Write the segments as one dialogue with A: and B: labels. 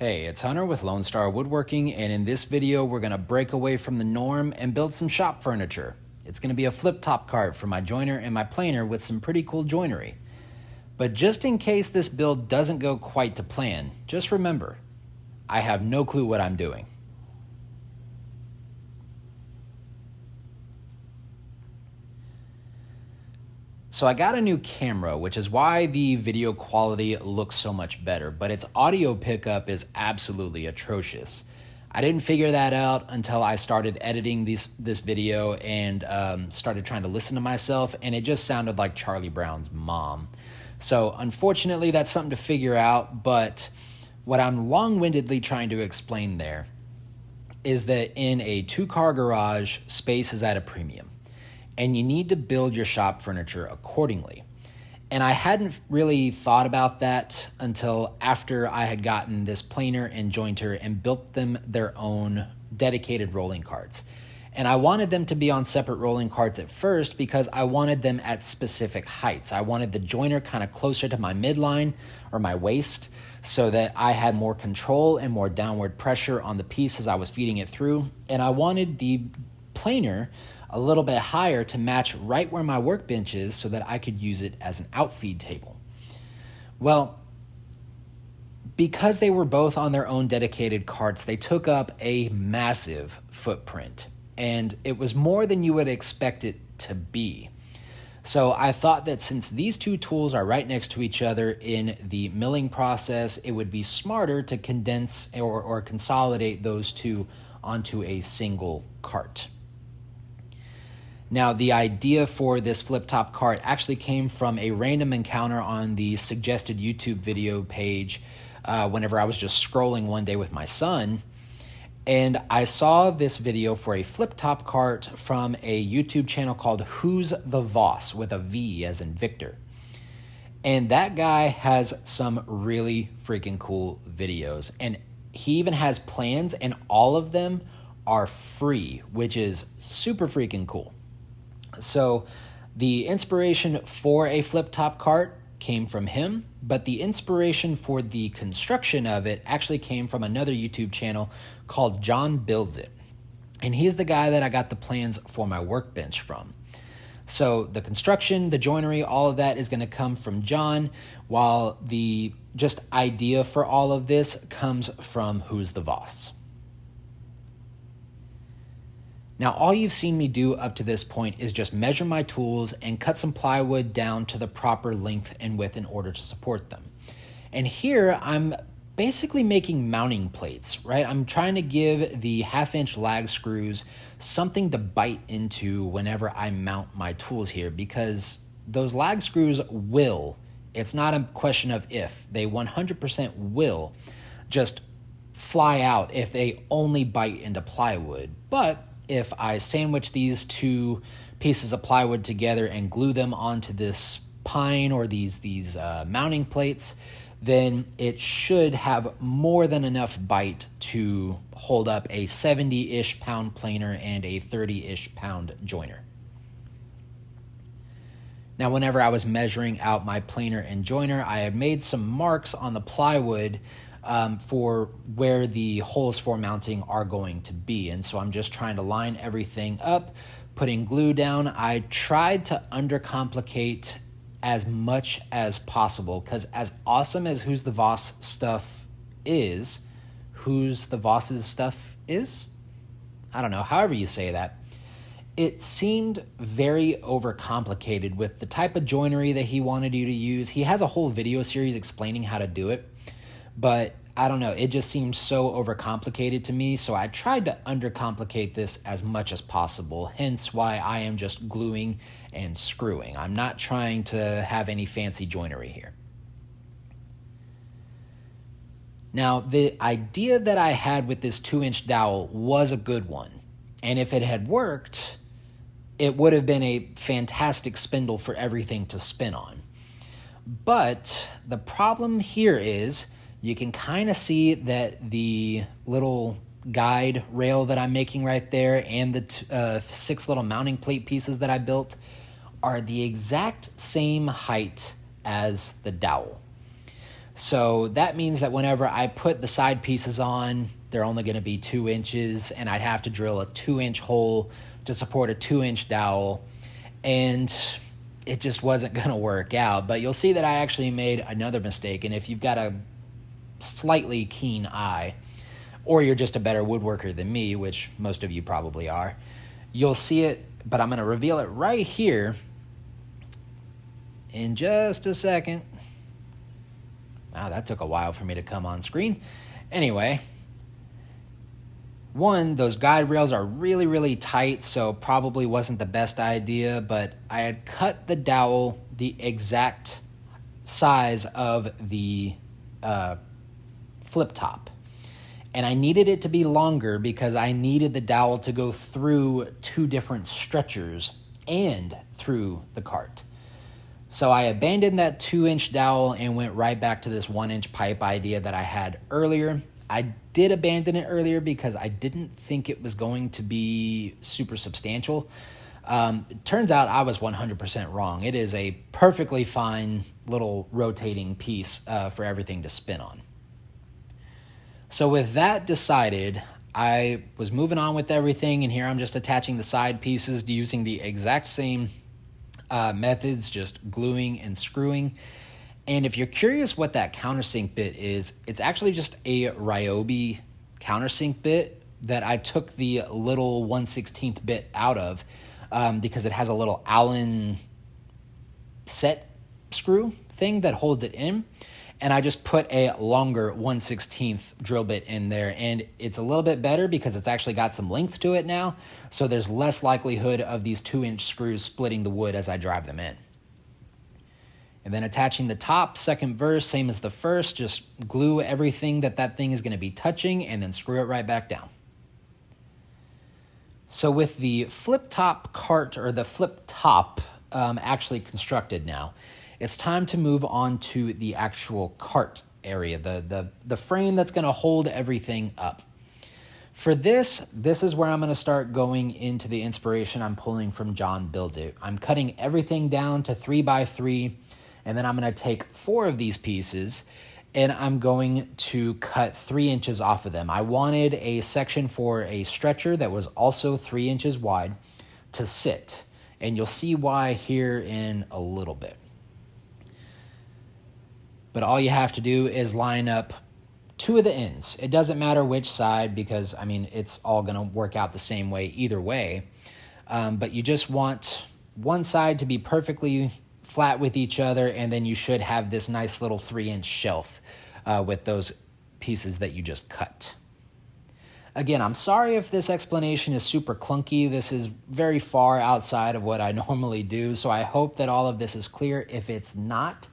A: Hey, it's Hunter with Lone Star Woodworking, and in this video we're going to break away from the norm and build some shop furniture. It's going to be a flip-top cart for my joiner and my planer with some pretty cool joinery. But just in case this build doesn't go quite to plan, just remember, I have no clue what I'm doing. So I got a new camera, which is why the video quality looks so much better, but its audio pickup is absolutely atrocious. I didn't figure that out until I started editing this video and started trying to listen to myself, and it just sounded like Charlie Brown's mom. So unfortunately, that's something to figure out, but what I'm long-windedly trying to explain there is that in a two-car garage, space is at a premium, and you need to build your shop furniture accordingly. And I hadn't really thought about that until after I had gotten this planer and jointer and built them their own dedicated rolling carts. And I wanted them to be on separate rolling carts at first because I wanted them at specific heights. I wanted the joiner kind of closer to my midline or my waist so that I had more control and more downward pressure on the piece as I was feeding it through. And I wanted the planer a little bit higher to match right where my workbench is so that I could use it as an outfeed table. Well, because they were both on their own dedicated carts, they took up a massive footprint, and it was more than you would expect it to be. So I thought that since these two tools are right next to each other in the milling process, it would be smarter to condense or consolidate those two onto a single cart. Now, the idea for this flip-top cart actually came from a random encounter on the suggested YouTube video page whenever I was just scrolling one day with my son. And I saw this video for a flip-top cart from a YouTube channel called WhosTheVoss, with a V as in Victor. And that guy has some really freaking cool videos. And he even has plans, and all of them are free, which is super freaking cool. So the inspiration for a flip-top cart came from him, but the inspiration for the construction of it actually came from another YouTube channel called John Builds It. And he's the guy that I got the plans for my workbench from. So the construction, the joinery, all of that is going to come from John, while the just idea for all of this comes from WhosTheVoss. Now, all you've seen me do up to this point is just measure my tools and cut some plywood down to the proper length and width in order to support them. And here, I'm basically making mounting plates, right? I'm trying to give the 1/2-inch lag screws something to bite into whenever I mount my tools here, because those lag screws will, it's not a question of if, they 100% will just fly out if they only bite into plywood. But if I sandwich these two pieces of plywood together and glue them onto this pine or these mounting plates, then it should have more than enough bite to hold up a 70-ish pound planer and a 30-ish pound joiner. Now, whenever I was measuring out my planer and joiner, I had made some marks on the plywood for where the holes for mounting are going to be. And so I'm just trying to line everything up, putting glue down. I tried to undercomplicate as much as possible, because as awesome as WhosTheVoss stuff is, WhosTheVoss's stuff is? I don't know, however you say that. It seemed very overcomplicated with the type of joinery that he wanted you to use. He has a whole video series explaining how to do it, but I don't know, it just seemed so overcomplicated to me, so I tried to undercomplicate this as much as possible, hence why I am just gluing and screwing. I'm not trying to have any fancy joinery here. Now, the idea that I had with this 2-inch dowel was a good one, and if it had worked, it would have been a fantastic spindle for everything to spin on. But the problem here is, you can kind of see that the little guide rail that I'm making right there and the 6 little mounting plate pieces that I built are the exact same height as the dowel. So that means that whenever I put the side pieces on, they're only going to be 2 inches, and I'd have to drill a 2-inch hole to support a 2-inch dowel, and it just wasn't going to work out. But you'll see that I actually made another mistake, and if you've got a slightly keen eye, or you're just a better woodworker than me, which most of you probably are, you'll see it, but I'm going to reveal it right here in just a second. Wow, that took a while for me to come on screen. Anyway, one, those guide rails are really, really tight, so probably wasn't the best idea, but I had cut the dowel the exact size of the flip top. And I needed it to be longer because I needed the dowel to go through 2 different stretchers and through the cart. So I abandoned that 2-inch dowel and went right back to this 1-inch pipe idea that I had earlier. I did abandon it earlier because I didn't think it was going to be super substantial. It turns out I was 100% wrong. It is a perfectly fine little rotating piece for everything to spin on. So with that decided, I was moving on with everything, and here I'm just attaching the side pieces using the exact same methods, just gluing and screwing. And if you're curious what that countersink bit is, it's actually just a Ryobi countersink bit that I took the little 1/16 bit out of because it has a little Allen set screw thing that holds it in. And I just put a longer 1/16 drill bit in there, and it's a little bit better because it's actually got some length to it now, so there's less likelihood of these 2-inch screws splitting the wood as I drive them in. And then attaching the top, second verse, same as the first, just glue everything that thing is going to be touching and then screw it right back down. So with the flip top cart, or the flip top actually constructed now, it's time to move on to the actual cart area, the frame that's going to hold everything up. For this is where I'm going to start going into the inspiration I'm pulling from John Builds It. I'm cutting everything down to 3x3, and then I'm going to take 4 of these pieces, and I'm going to cut 3 inches off of them. I wanted a section for a stretcher that was also 3 inches wide to sit, and you'll see why here in a little bit. But all you have to do is line up 2 of the ends. It doesn't matter which side because, I mean, it's all going to work out the same way either way. But you just want one side to be perfectly flat with each other, and then you should have this nice little 3-inch shelf with those pieces that you just cut. Again, I'm sorry if this explanation is super clunky. This is very far outside of what I normally do, so I hope that all of this is clear. If it's not,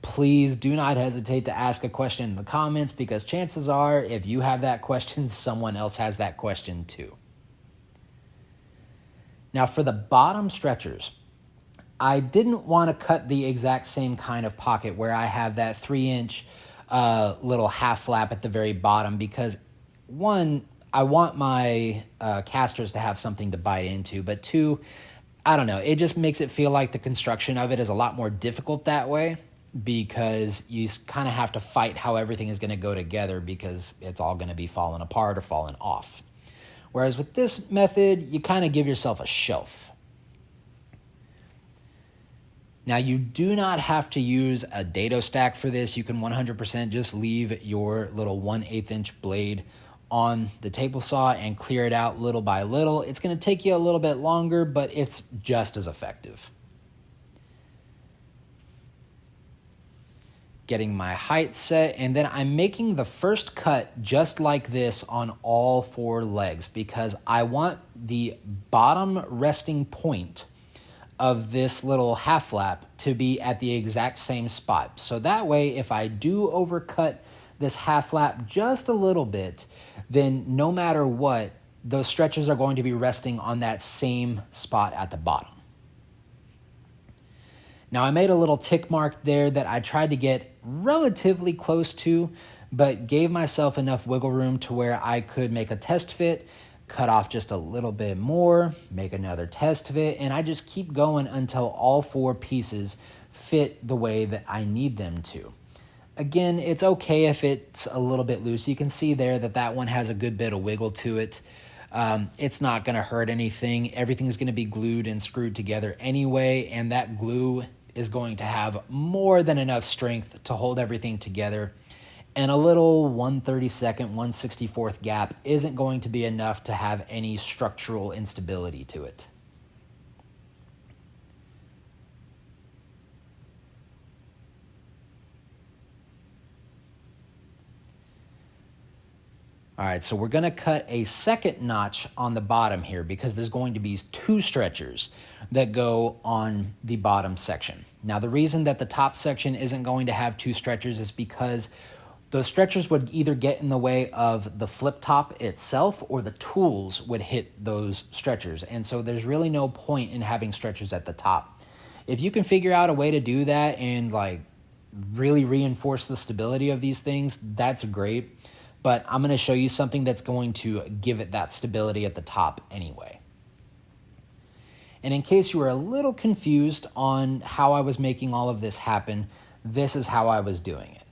A: please do not hesitate to ask a question in the comments, because chances are if you have that question, someone else has that question too. Now for the bottom stretchers, I didn't want to cut the exact same kind of pocket where I have that 3-inch little half flap at the very bottom, because one, I want my casters to have something to bite into, but 2, I don't know, it just makes it feel like the construction of it is a lot more difficult that way, because you kind of have to fight how everything is going to go together, because it's all going to be falling apart or falling off. Whereas with this method, you kind of give yourself a shelf. Now, you do not have to use a dado stack for this. You can 100% just leave your little 1/8 inch blade on the table saw and clear it out little by little. It's going to take you a little bit longer, but it's just as effective. Getting my height set, and then I'm making the first cut just like this on all 4 legs, because I want the bottom resting point of this little half flap to be at the exact same spot. So that way, if I do overcut this half flap just a little bit, then no matter what, those stretchers are going to be resting on that same spot at the bottom. Now I made a little tick mark there that I tried to get relatively close to, but gave myself enough wiggle room to where I could make a test fit, cut off just a little bit more, make another test fit, and I just keep going until all 4 pieces fit the way that I need them to. Again, it's okay if it's a little bit loose. You can see there that that one has a good bit of wiggle to it. It's not going to hurt anything. Everything's going to be glued and screwed together anyway, and that glue is going to have more than enough strength to hold everything together. And a little 1/32, 1/64 gap isn't going to be enough to have any structural instability to it. All right, so we're going to cut a second notch on the bottom here because there's going to be 2 stretchers that go on the bottom section. Now, the reason that the top section isn't going to have 2 stretchers is because those stretchers would either get in the way of the flip top itself or the tools would hit those stretchers. And so there's really no point in having stretchers at the top. If you can figure out a way to do that and like really reinforce the stability of these things, that's great. But I'm going to show you something that's going to give it that stability at the top anyway. And in case you were a little confused on how I was making all of this happen, this is how I was doing it,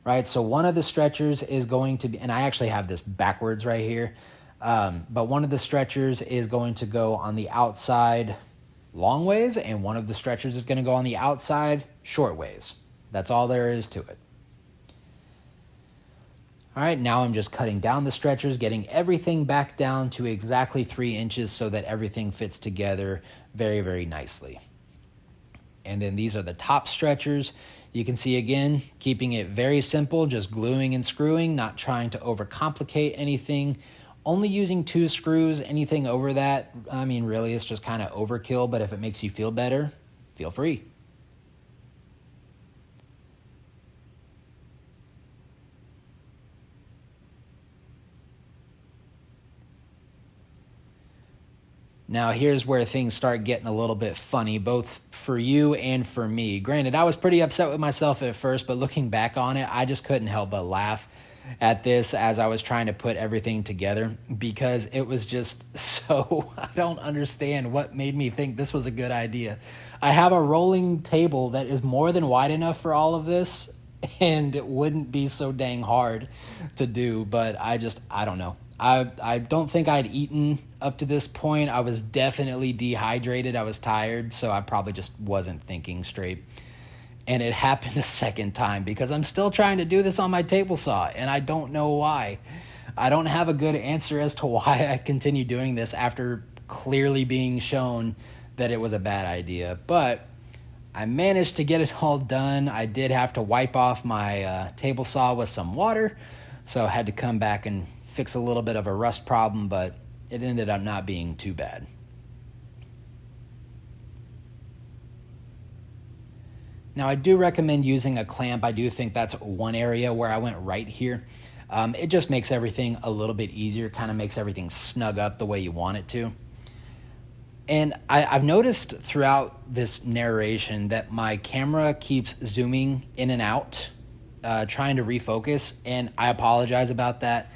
A: right? So one of the stretchers is going to be, and I actually have this backwards right here, but one of the stretchers is going to go on the outside long ways, and one of the stretchers is going to go on the outside short ways. That's all there is to it. All right, now I'm just cutting down the stretchers, getting everything back down to exactly 3 inches so that everything fits together very, very nicely. And then these are the top stretchers. You can see again, keeping it very simple, just gluing and screwing, not trying to overcomplicate anything. Only using 2 screws, anything over that, I mean, really, it's just kind of overkill, but if it makes you feel better, feel free. Now, here's where things start getting a little bit funny, both for you and for me. Granted, I was pretty upset with myself at first, but looking back on it, I just couldn't help but laugh at this as I was trying to put everything together because it was just so, I don't understand what made me think this was a good idea. I have a rolling table that is more than wide enough for all of this, and it wouldn't be so dang hard to do, but I don't know. I don't think I'd eaten up to this point. I was definitely dehydrated. I was tired, so I probably just wasn't thinking straight. And it happened a second time because I'm still trying to do this on my table saw, and I don't know why. I don't have a good answer as to why I continue doing this after clearly being shown that it was a bad idea. But I managed to get it all done. I did have to wipe off my table saw with some water, so I had to come back and fix a little bit of a rust problem, but it ended up not being too bad. Now, I do recommend using a clamp. I do think that's one area where I went right here. It just makes everything a little bit easier, kind of makes everything snug up the way you want it to. And I've noticed throughout this narration that my camera keeps zooming in and out, trying to refocus, and I apologize about that.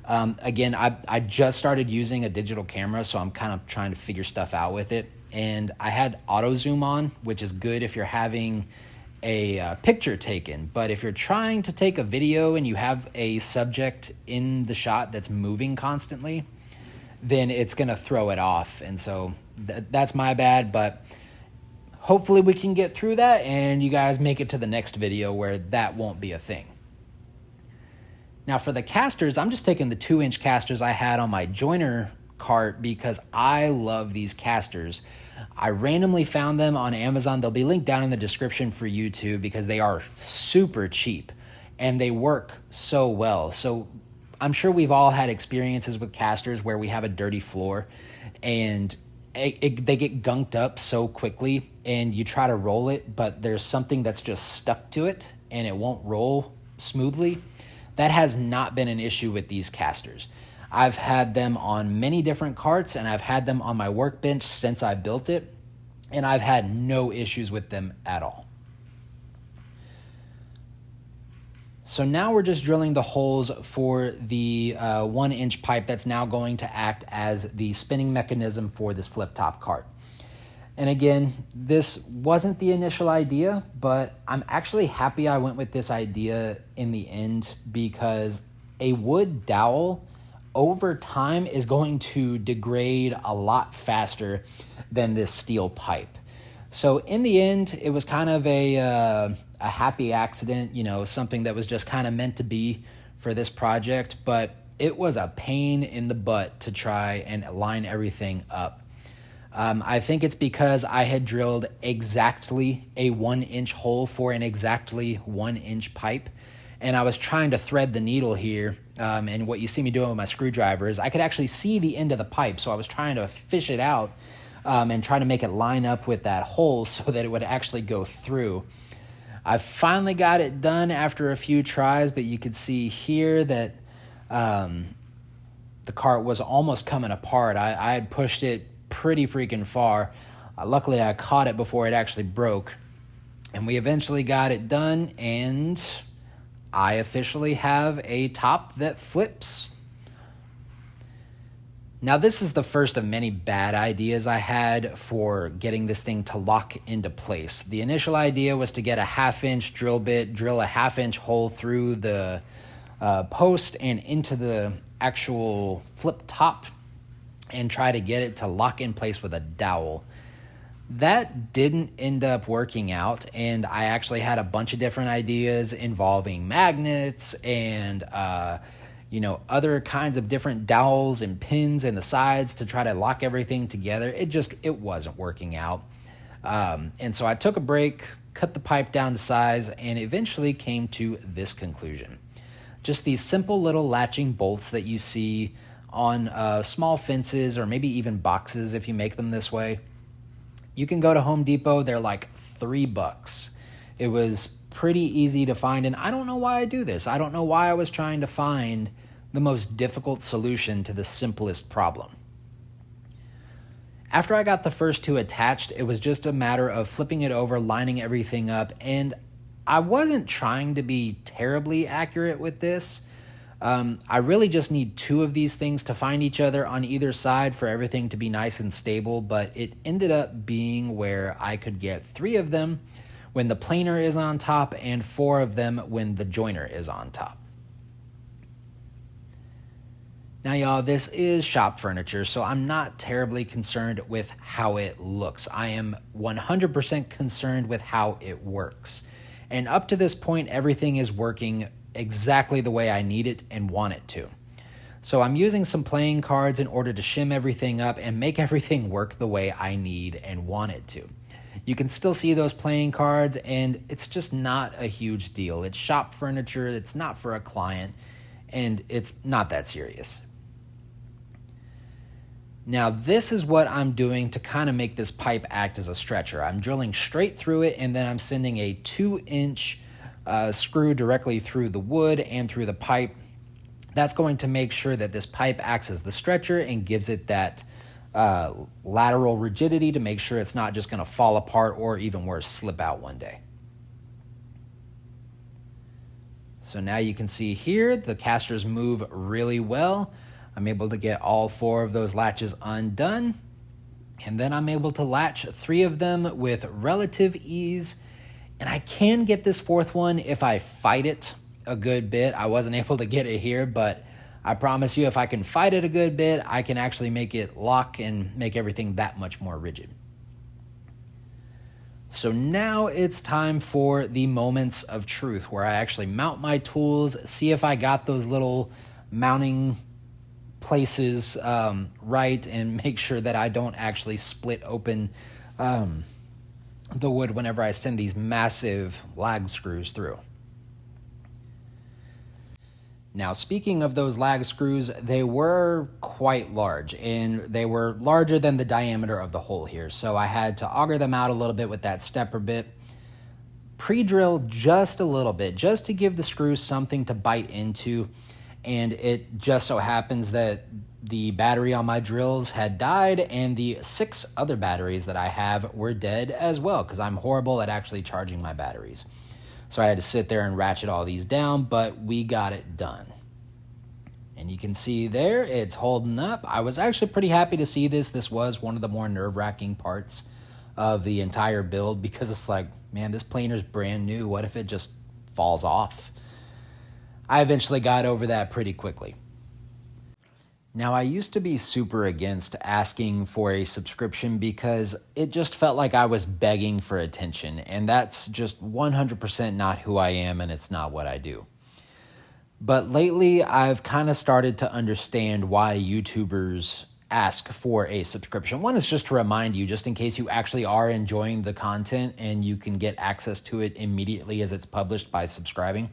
A: Again, I just started using a digital camera, so I'm kind of trying to figure stuff out with it. And I had auto zoom on, which is good if you're having a picture taken. But if you're trying to take a video and you have a subject in the shot that's moving constantly, then it's going to throw it off. And so that's my bad, but hopefully we can get through that and you guys make it to the next video where that won't be a thing. Now for the casters, I'm just taking the 2-inch casters I had on my joiner cart because I love these casters. I randomly found them on Amazon. They'll be linked down in the description for you too because they are super cheap and they work so well. So I'm sure we've all had experiences with casters where we have a dirty floor and they get gunked up so quickly and you try to roll it, but there's something that's just stuck to it and it won't roll smoothly. That has not been an issue with these casters. I've had them on many different carts and I've had them on my workbench since I built it, and I've had no issues with them at all. So now we're just drilling the holes for the 1-inch pipe that's now going to act as the spinning mechanism for this flip top cart. And again, this wasn't the initial idea, but I'm actually happy I went with this idea in the end, because a wood dowel over time is going to degrade a lot faster than this steel pipe. So in the end, it was kind of a happy accident, something that was just kind of meant to be for this project, but it was a pain in the butt to try and line everything up. I think it's because I had drilled exactly a 1-inch hole for an exactly 1-inch pipe, and I was trying to thread the needle here, and what you see me doing with my screwdriver is I could actually see the end of the pipe, so I was trying to fish it out and try to make it line up with that hole so that it would actually go through. I finally got it done after a few tries, but you could see here that the cart was almost coming apart. I had pushed it pretty freaking far. Luckily, I caught it before it actually broke, and we eventually got it done, and I officially have a top that flips. Now, this is the first of many bad ideas I had for getting this thing to lock into place. The initial idea was to get a 1/2-inch drill bit, drill a 1/2-inch hole through the post and into the actual flip top, and try to get it to lock in place with a dowel. That didn't end up working out, and I actually had a bunch of different ideas involving magnets and other kinds of different dowels and pins in the sides to try to lock everything together. It wasn't working out. And so I took a break, cut the pipe down to size, and eventually came to this conclusion. Just these simple little latching bolts that you see on small fences, or maybe even boxes if you make them this way. You can go to Home Depot, they're like $3. It was pretty easy to find, and I don't know why I do this. I don't know why I was trying to find the most difficult solution to the simplest problem. After I got the first two attached, it was just a matter of flipping it over, lining everything up, and I wasn't trying to be terribly accurate with this. I really just need 2 of these things to find each other on either side for everything to be nice and stable, but it ended up being where I could get 3 of them when the planer is on top and 4 of them when the joiner is on top. Now, y'all, this is shop furniture, so I'm not terribly concerned with how it looks. I am 100% concerned with how it works. And up to this point, everything is working exactly the way I need it and want it to. So I'm using some playing cards in order to shim everything up and make everything work the way I need and want it to. You can still see those playing cards, and it's just not a huge deal. It's shop furniture, it's not for a client, and it's not that serious. Now, this is what I'm doing to kind of make this pipe act as a stretcher. I'm drilling straight through it, and then I'm sending a 2-inch screw directly through the wood and through the pipe. That's going to make sure that this pipe acts as the stretcher and gives it that lateral rigidity to make sure it's not just going to fall apart or, even worse, slip out one day. So now you can see here the casters move really well. I'm able to get all 4 of those latches undone, and then I'm able to latch 3 of them with relative ease. And I can get this 4th one if I fight it a good bit. I wasn't able to get it here, but I promise you, if I can fight it a good bit, I can actually make it lock and make everything that much more rigid. So now it's time for the moments of truth, where I actually mount my tools, see if I got those little mounting places right, and make sure that I don't actually split open the wood whenever I send these massive lag screws through. Now, speaking of those lag screws, they were quite large, and they were larger than the diameter of the hole here, so I had to auger them out a little bit with that stepper bit, pre-drill just a little bit, just to give the screws something to bite into, and it just so happens that the battery on my drills had died, and the 6 other batteries that I have were dead as well, because I'm horrible at actually charging my batteries. So I had to sit there and ratchet all these down, but we got it done. And you can see there, it's holding up. I was actually pretty happy to see this. This was one of the more nerve-wracking parts of the entire build because it's like, man, this planer's brand new. What if it just falls off? I eventually got over that pretty quickly. Now, I used to be super against asking for a subscription because it just felt like I was begging for attention, and that's just 100% not who I am, and it's not what I do. But lately, I've kind of started to understand why YouTubers ask for a subscription. One is just to remind you, just in case you actually are enjoying the content and you can get access to it immediately as it's published by subscribing.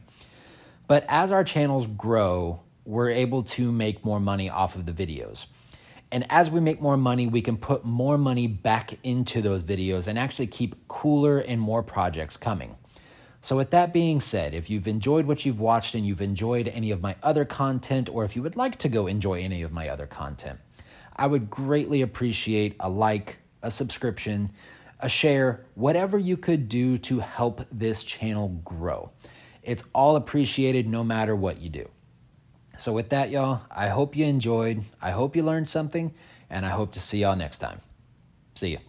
A: But as our channels grow, we're able to make more money off of the videos. And as we make more money, we can put more money back into those videos and actually keep cooler and more projects coming. So with that being said, if you've enjoyed what you've watched and you've enjoyed any of my other content, or if you would like to go enjoy any of my other content, I would greatly appreciate a like, a subscription, a share, whatever you could do to help this channel grow. It's all appreciated no matter what you do. So with that, y'all, I hope you enjoyed, I hope you learned something, and I hope to see y'all next time. See ya.